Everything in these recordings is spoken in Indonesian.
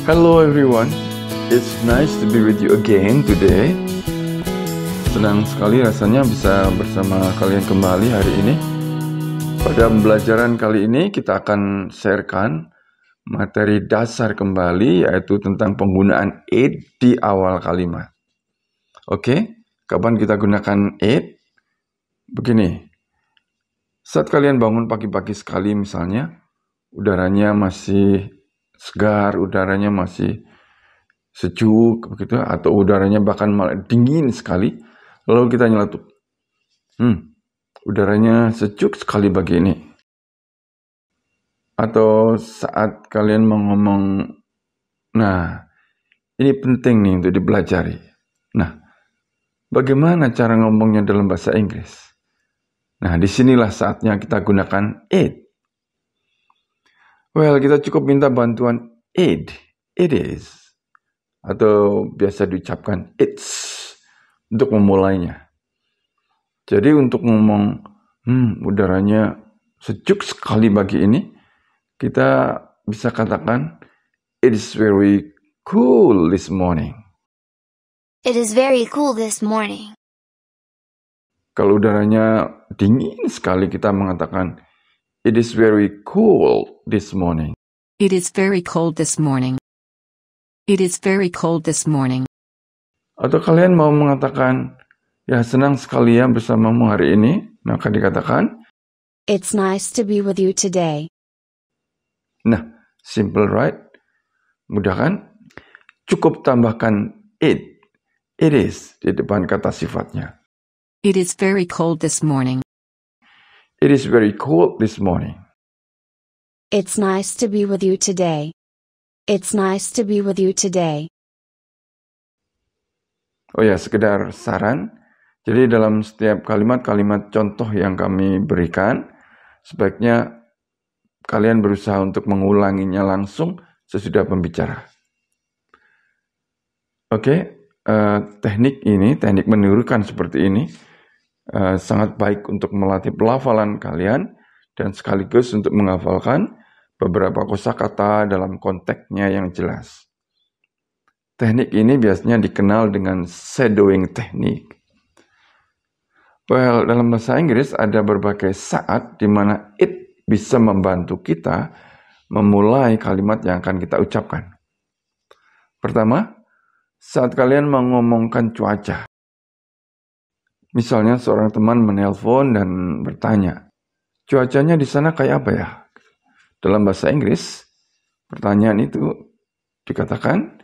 Hello everyone, it's nice to be with you again today. Senang sekali rasanya bisa bersama kalian kembali hari ini. Pada pembelajaran kali ini kita akan sharekan materi dasar kembali, yaitu tentang penggunaan it di awal kalimat. Oke, kapan kita gunakan it? Begini, saat kalian bangun pagi-pagi sekali misalnya, udaranya masih segar, udaranya masih sejuk, begitu, atau udaranya bahkan malah dingin sekali, lalu kita nyeletuk, udaranya sejuk sekali pagi ini. Atau saat kalian mau ngomong, nah, ini penting nih untuk dipelajari. Nah, bagaimana cara ngomongnya dalam bahasa Inggris? Nah, disinilah saatnya kita gunakan it. Well, kita cukup minta bantuan it is, atau biasa diucapkan it's, untuk memulainya. Jadi untuk ngomong, udaranya sejuk sekali pagi ini, kita bisa katakan, it is very cool this morning. It is very cool this morning. Kalau udaranya dingin sekali, kita mengatakan, it is very cool this morning. It is very cold this morning. It is very cold this morning. Atau kalian mau mengatakan, ya senang sekali ya bersamamu hari ini, maka dikatakan, It's nice to be with you today. nah, simple right? Mudah kan? Cukup tambahkan it is di depan kata sifatnya. It is very cold this morning. It is very cold this morning. It's nice to be with you today. It's nice to be with you today. Oh ya, sekedar saran. Jadi dalam setiap kalimat-kalimat contoh yang kami berikan, sebaiknya kalian berusaha untuk mengulanginya langsung sesudah pembicara. Oke, teknik menirukan seperti ini sangat baik untuk melatih pelafalan kalian dan sekaligus untuk menghafalkan beberapa kosakata dalam konteksnya yang jelas. Teknik ini biasanya dikenal dengan shadowing technique. Well, dalam bahasa Inggris ada berbagai saat di mana it bisa membantu kita memulai kalimat yang akan kita ucapkan. Pertama, saat kalian mengomongkan cuaca. Misalnya seorang teman menelpon dan bertanya, cuacanya di sana kayak apa ya? Dalam bahasa Inggris, pertanyaan itu dikatakan,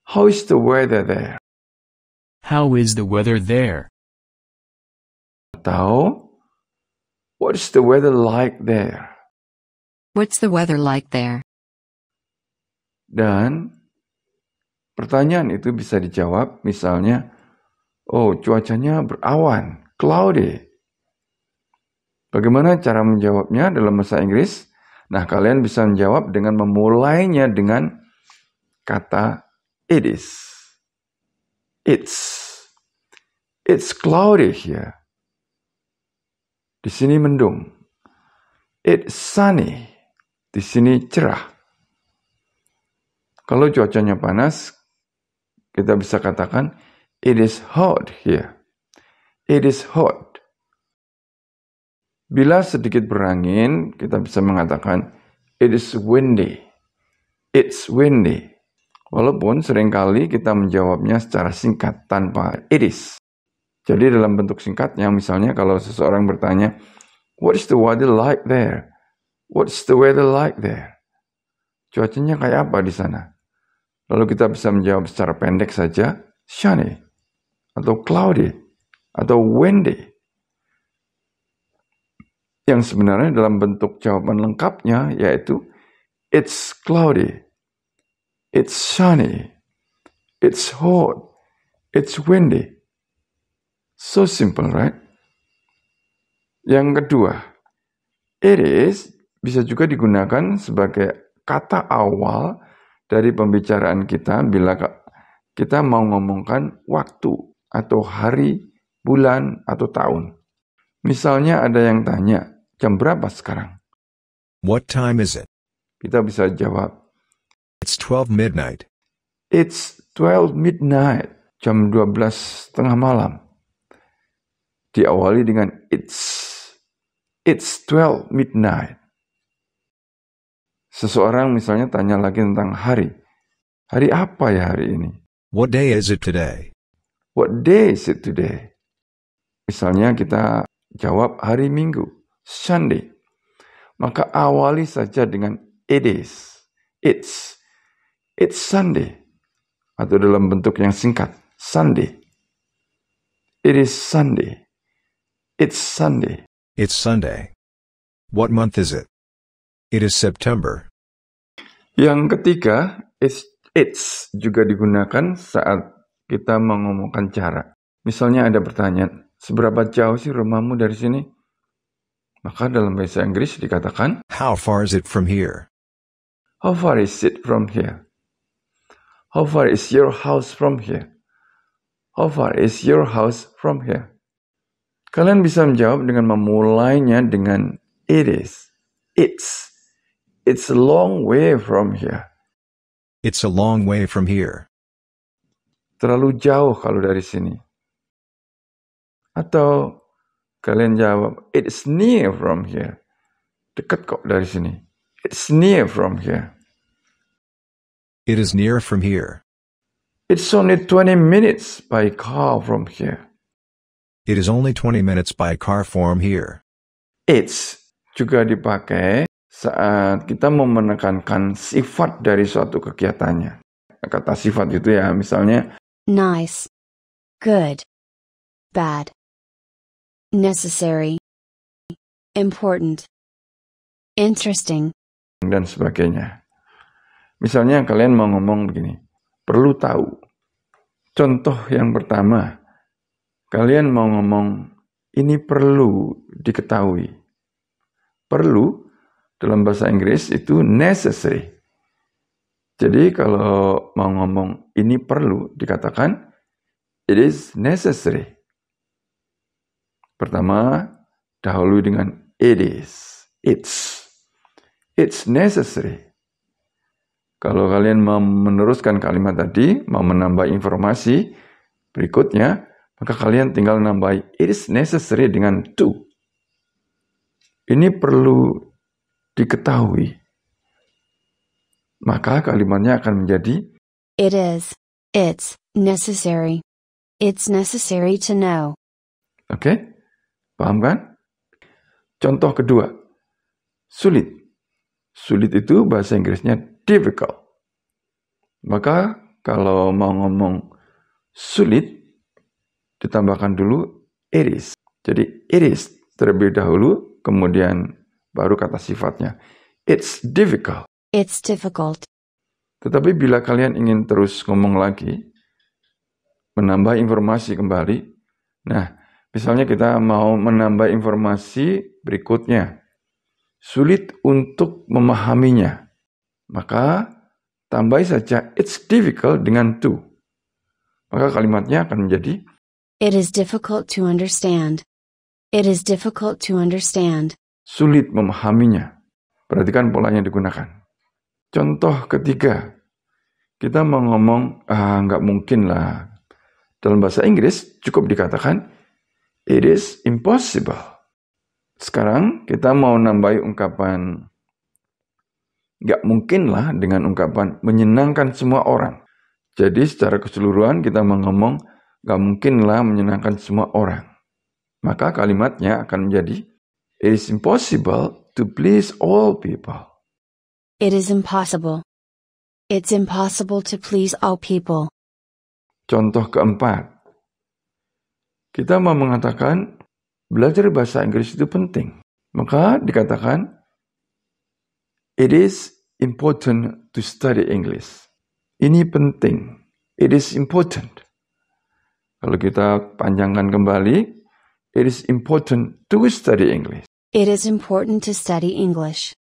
how is the weather there? How is the weather there? Atau, what is the weather like there? What's the weather like there? Dan pertanyaan itu bisa dijawab misalnya, oh cuacanya berawan, cloudy. Bagaimana cara menjawabnya dalam bahasa Inggris? Nah, kalian bisa menjawab dengan memulainya dengan kata it is. It's cloudy here. Di sini mendung. It's sunny. Di sini cerah. Kalau cuacanya panas, kita bisa katakan, it is hot here. It is hot. Bila sedikit berangin, kita bisa mengatakan, it is windy. It's windy. Walaupun seringkali kita menjawabnya secara singkat tanpa it is. Jadi dalam bentuk singkatnya, misalnya kalau seseorang bertanya, what is the weather like there? What's the weather like there? Cuacanya kayak apa di sana? Lalu kita bisa menjawab secara pendek saja, sunny, atau cloudy, atau windy. Yang sebenarnya dalam bentuk jawaban lengkapnya yaitu, it's cloudy, it's sunny, it's hot, it's windy. So simple, right? Yang kedua, it is bisa juga digunakan sebagai kata awal dari pembicaraan kita bila kita mau ngomongkan waktu atau hari, bulan, atau tahun. Misalnya ada yang tanya, jam berapa sekarang? What time is it? Kita bisa jawab, It's 12 midnight. it's 12 midnight, jam 12 tengah malam. Diawali dengan it's 12 midnight. Seseorang misalnya tanya lagi tentang hari. Hari apa ya hari ini? What day is it today? What day is it today? Misalnya kita jawab hari Minggu, Sunday. Maka awali saja dengan it is, it's Sunday. Atau dalam bentuk yang singkat, Sunday. It is Sunday. It's Sunday. It's Sunday. What month is it? It is September. Yang ketiga, it's juga digunakan saat kita mengomongkan jarak. Misalnya ada pertanyaan, seberapa jauh sih rumahmu dari sini? Maka dalam bahasa Inggris dikatakan, How far is it from here? how far is it from here? How far is your house from here? How far is your house from here? Kalian bisa menjawab dengan memulainya dengan it is, it's a long way from here. It's a long way from here. Terlalu jauh kalau dari sini. Atau kalian jawab, it's near from here. Dekat kok dari sini. It's near from here. It is near from here. It's only 20 minutes by car from here. It is only 20 minutes by car from here. It's juga dipakai saat kita mau menekankan sifat dari suatu kegiatannya. Kata sifat itu ya, misalnya, Nice. Good. Bad. Necessary. Important. Interesting. dan sebagainya. Misalnya kalian mau ngomong begini, perlu tahu. Contoh yang pertama, kalian mau ngomong, ini perlu diketahui. Perlu, dalam bahasa Inggris itu necessary. Jadi kalau mau ngomong, ini perlu, dikatakan, it is necessary. Pertama, dahului dengan it is, it's necessary. Kalau kalian mau meneruskan kalimat tadi, mau menambah informasi berikutnya, maka kalian tinggal nambah it is necessary dengan to. Ini perlu diketahui. Maka kalimatnya akan menjadi It is. It's necessary. It's necessary to know. Oke? Paham kan? Contoh kedua, sulit. Sulit itu bahasa Inggrisnya difficult. Maka kalau mau ngomong sulit, ditambahkan dulu it is. Jadi it is terlebih dahulu, kemudian baru kata sifatnya. It's difficult. It's difficult. Tetapi bila kalian ingin terus ngomong lagi, menambah informasi kembali, nah, misalnya kita mau menambah informasi berikutnya, sulit untuk memahaminya, maka tambah saja it's difficult dengan to. Maka kalimatnya akan menjadi It is difficult to understand. It is difficult to understand. sulit memahaminya. Perhatikan pola yang digunakan. Contoh ketiga, kita mau ngomong, nggak mungkin lah. Dalam bahasa Inggris cukup dikatakan, it is impossible. Sekarang kita mau nambahi ungkapan, nggak mungkin lah dengan ungkapan menyenangkan semua orang. Jadi secara keseluruhan kita mau ngomong, nggak mungkin lah menyenangkan semua orang. Maka kalimatnya akan menjadi, it is impossible to please all people. It is impossible. It's impossible to please all people. Contoh keempat, kita mau mengatakan belajar bahasa Inggris itu penting. Maka dikatakan, it is important to study English. Ini penting. It is important. Kalau kita panjangkan kembali, it is important to study English. It is important to study English.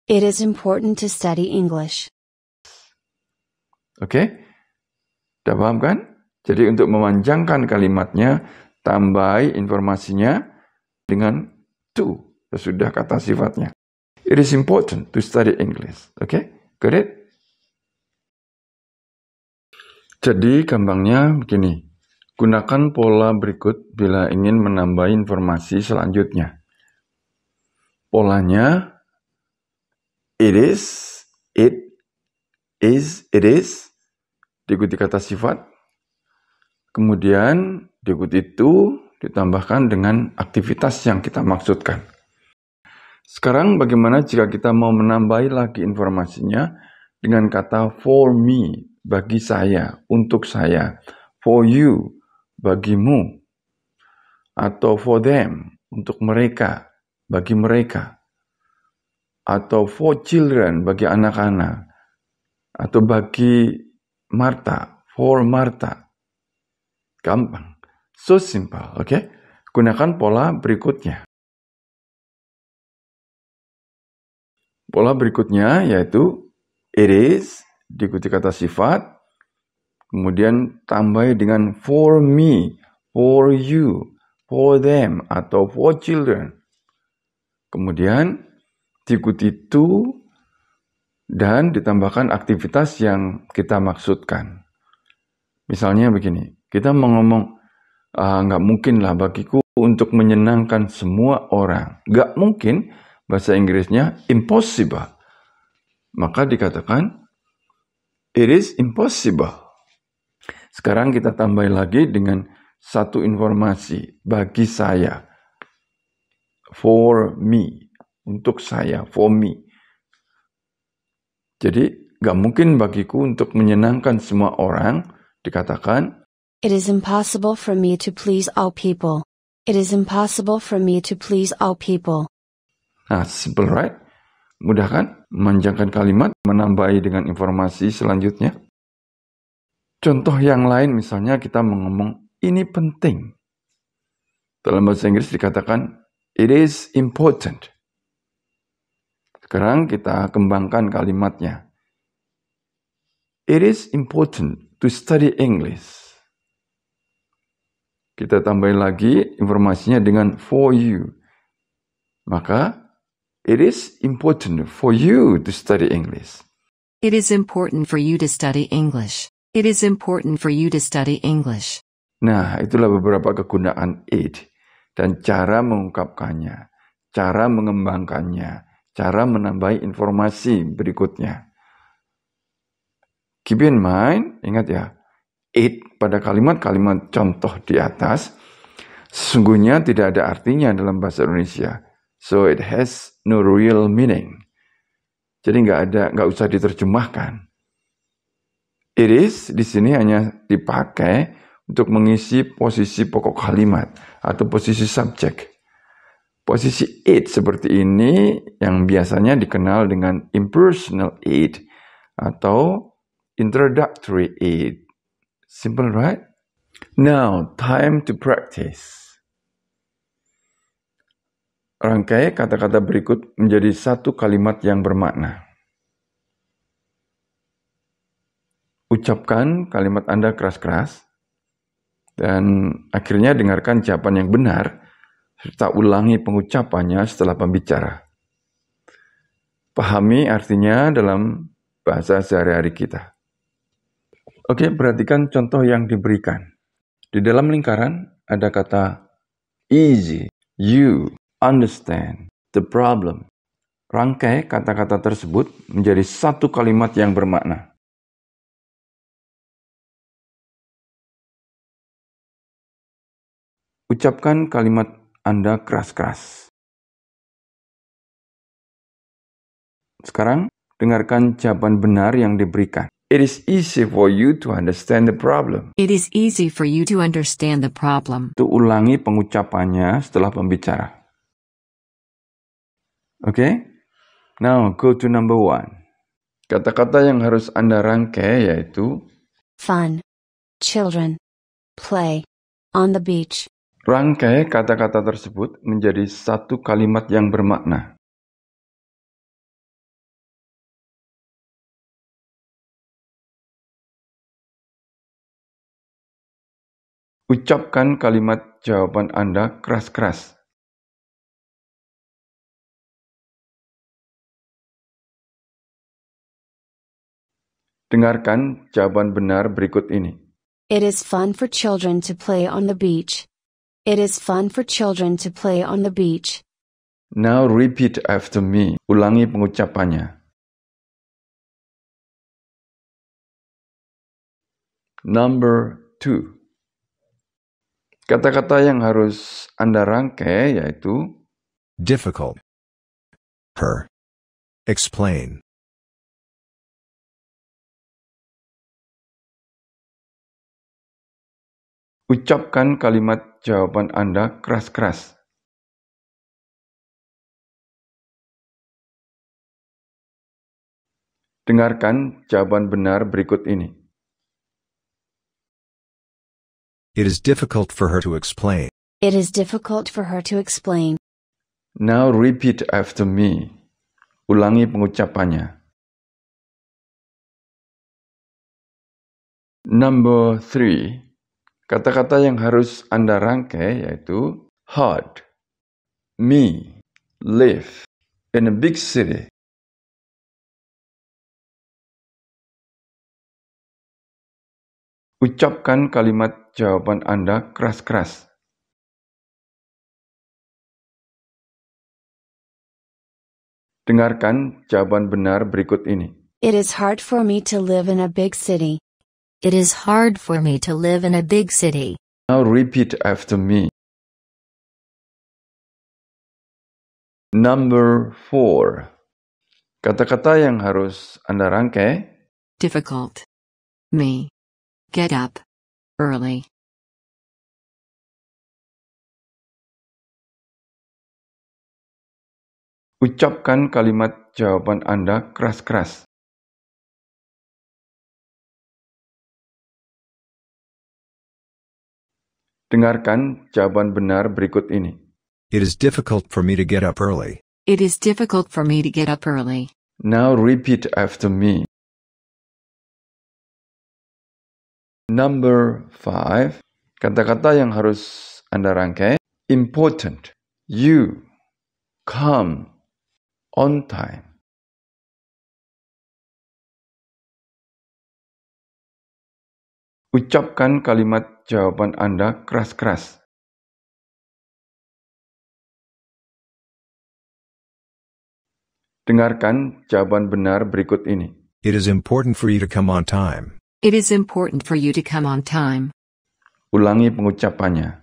It is important to study English. Oke? Sudah paham kan? Jadi untuk memanjangkan kalimatnya, tambahi informasinya dengan to, sesudah kata sifatnya. It is important to study English. Okay? Got it? Jadi gampangnya begini. Gunakan pola berikut bila ingin menambah informasi selanjutnya. Polanya it is, it is, diikuti kata sifat. Kemudian diikuti itu ditambahkan dengan aktivitas yang kita maksudkan. Sekarang bagaimana jika kita mau menambahi lagi informasinya dengan kata for me, bagi saya, untuk saya, for you, bagimu, atau for them, untuk mereka, bagi mereka, atau for children, bagi anak-anak, atau bagi Martha, for Martha. Gampang. So simple, okay? Gunakan pola berikutnya. Pola berikutnya yaitu it is, diikuti kata sifat, kemudian tambah dengan for me, for you, for them, atau for children. Kemudian diikuti to, dan ditambahkan aktivitas yang kita maksudkan. Misalnya begini, kita mau ngomong, nggak mungkin lah bagiku untuk menyenangkan semua orang. Nggak mungkin, bahasa Inggrisnya impossible. Maka dikatakan, it is impossible. Sekarang kita tambah lagi dengan satu informasi, bagi saya. For me, untuk saya, for me. Jadi, gak mungkin bagiku untuk menyenangkan semua orang, dikatakan, It is impossible for me to please all people. It is impossible for me to please all people. Nah, simple right? Mudah kan? Memanjangkan kalimat, menambahi dengan informasi selanjutnya. Contoh yang lain misalnya kita ngomong, ini penting. Dalam bahasa Inggris dikatakan, it is important. Sekarang kita kembangkan kalimatnya. It is important to study English. Kita tambahin lagi informasinya dengan for you. Maka, it is important for you to study English. It is important for you to study English. It is important for you to study English. Nah, itulah beberapa kegunaan it dan cara mengungkapkannya, cara mengembangkannya, cara menambahi informasi berikutnya. Keep in mind, ingat ya, it pada kalimat-kalimat contoh di atas sesungguhnya tidak ada artinya dalam bahasa Indonesia. So it has no real meaning. Jadi nggak usah diterjemahkan. It is di sini hanya dipakai untuk mengisi posisi pokok kalimat atau posisi subjek. Posisi it seperti ini yang biasanya dikenal dengan impersonal it atau introductory it. Simple, right? Now, time to practice. Rangkai kata-kata berikut menjadi satu kalimat yang bermakna. Ucapkan kalimat Anda keras-keras, dan akhirnya dengarkan jawaban yang benar, serta ulangi pengucapannya setelah pembicara. Pahami artinya dalam bahasa sehari-hari kita. Oke, perhatikan contoh yang diberikan. Di dalam lingkaran ada kata easy, you, understand, the problem. Rangkai kata-kata tersebut menjadi satu kalimat yang bermakna. Ucapkan kalimat Anda keras-keras. Sekarang, dengarkan jawaban benar yang diberikan. It is easy for you to understand the problem. It is easy for you to understand the problem. Itu ulangi pengucapannya setelah pembicara. Okay? Now, go to number 1. Kata-kata yang harus Anda rangkai yaitu Fun. Children. Play. On the beach. Rangkai kata-kata tersebut menjadi satu kalimat yang bermakna. Ucapkan kalimat jawaban Anda keras-keras. Dengarkan jawaban benar berikut ini. It is fun for children to play on the beach. It is fun for children to play on the beach. Now repeat after me. Ulangi pengucapannya. Number 2. Kata-kata yang harus Anda rangkai yaitu difficult, her, explain, ucapkan kalimat jawaban Anda keras-keras. Dengarkan jawaban benar berikut ini. it is difficult for her to explain. It is difficult for her to explain. Now repeat after me. Ulangi pengucapannya. Number 3. Kata-kata yang harus Anda rangkai yaitu hard, me, live, in a big city. Ucapkan kalimat jawaban Anda keras-keras. Dengarkan jawaban benar berikut ini. It is hard for me to live in a big city. It is hard for me to live in a big city. Now repeat after me. Number 4. Kata-kata yang harus Anda rangkai. Difficult. Me. Get up. Early. Ucapkan kalimat jawaban Anda keras-keras. Dengarkan jawaban benar berikut ini. It is difficult for me to get up early. It is difficult for me to get up early. Now repeat after me. Number 5. Kata-kata yang harus Anda rangkai. Important. You. Come. On time. Ucapkan kalimat jawaban Anda keras-keras. Dengarkan jawaban benar berikut ini. It is important for you to come on time. It is important for you to come on time. Ulangi pengucapannya.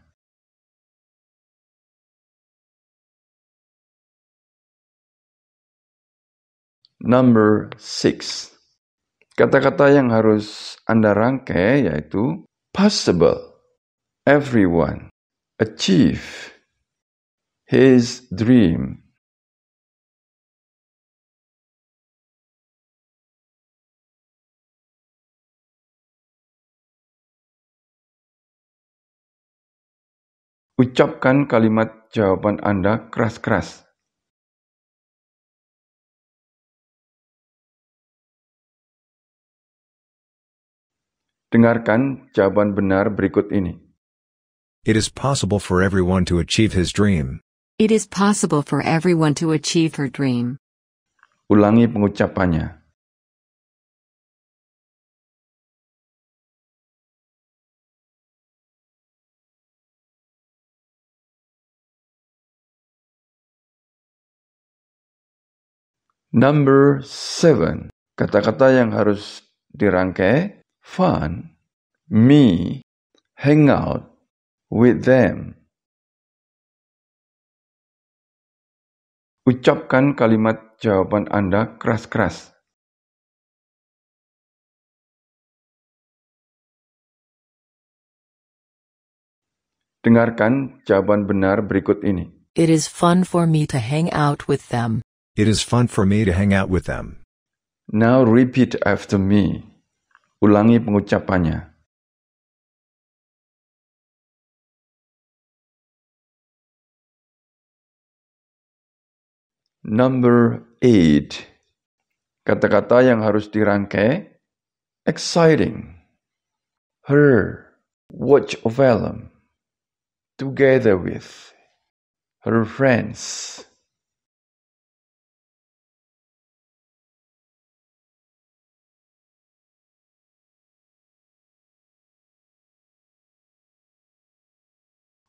Number 6. Kata-kata yang harus Anda rangkai yaitu possible, everyone, achieve, his dream. Ucapkan kalimat jawaban Anda keras-keras. Dengarkan jawaban benar berikut ini. It is possible for everyone to achieve his dream. It is possible for everyone to achieve her dream. Ulangi pengucapannya. Number 7. Kata-kata yang harus dirangkai. Fun. Me. Hang out. With them. Ucapkan kalimat jawaban Anda keras-keras. Dengarkan jawaban benar berikut ini. It is fun for me to hang out with them. It is fun for me to hang out with them. Now repeat after me. Ulangi pengucapannya. Number 8. Kata-kata yang harus dirangkai. Exciting. Her. Watch a film. Together with. Her friends.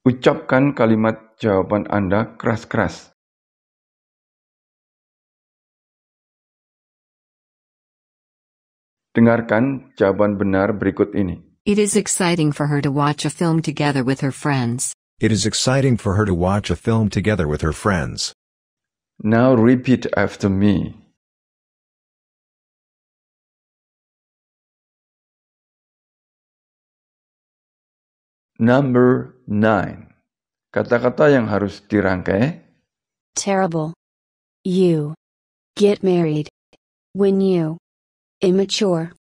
Ucapkan kalimat jawaban Anda keras-keras. Dengarkan jawaban benar berikut ini. It is exciting for her to watch a film together with her friends. It is exciting for her to watch a film together with her friends. Now repeat after me. Number 9. Kata-kata yang harus dirangkai. Terrible. You. Get married. When you. Immature.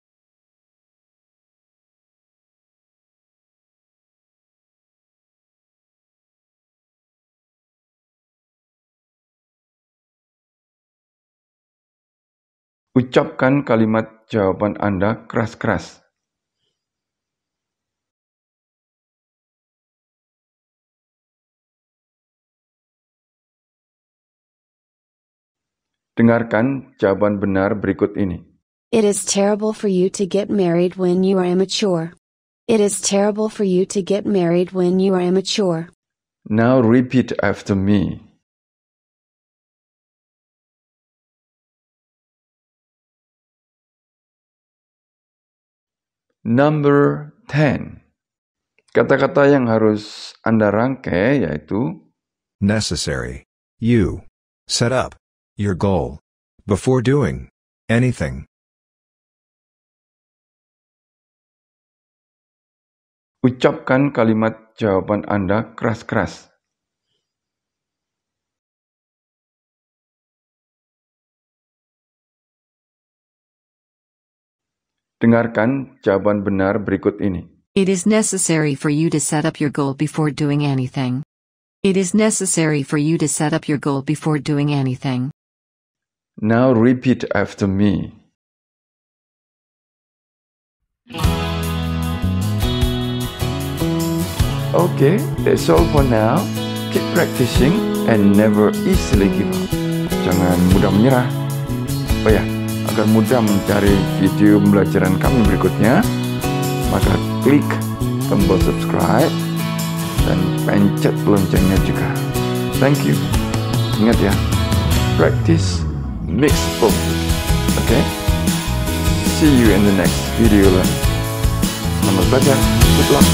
Ucapkan kalimat jawaban Anda keras-keras. Dengarkan jawaban benar berikut ini. It is terrible for you to get married when you are immature. It is terrible for you to get married when you are immature. Now repeat after me. Number 10. Kata-kata yang harus Anda rangkai yaitu Necessary. You. Set up. Your goal. Before doing anything. ucapkan kalimat jawaban Anda keras-keras. Dengarkan jawaban benar berikut ini. It is necessary for you to set up your goal before doing anything. It is necessary for you to set up your goal before doing anything. Now repeat after me. Okay, that's all for now. Keep practicing and never easily give up. Jangan mudah menyerah. Oh ya, agar mudah mencari video pembelajaran kami berikutnya, maka klik tombol subscribe dan pencet loncengnya juga. Thank you. Ingat ya, practice makes perfect. Okay? See you in the next video learning. Selamat belajar. Good luck.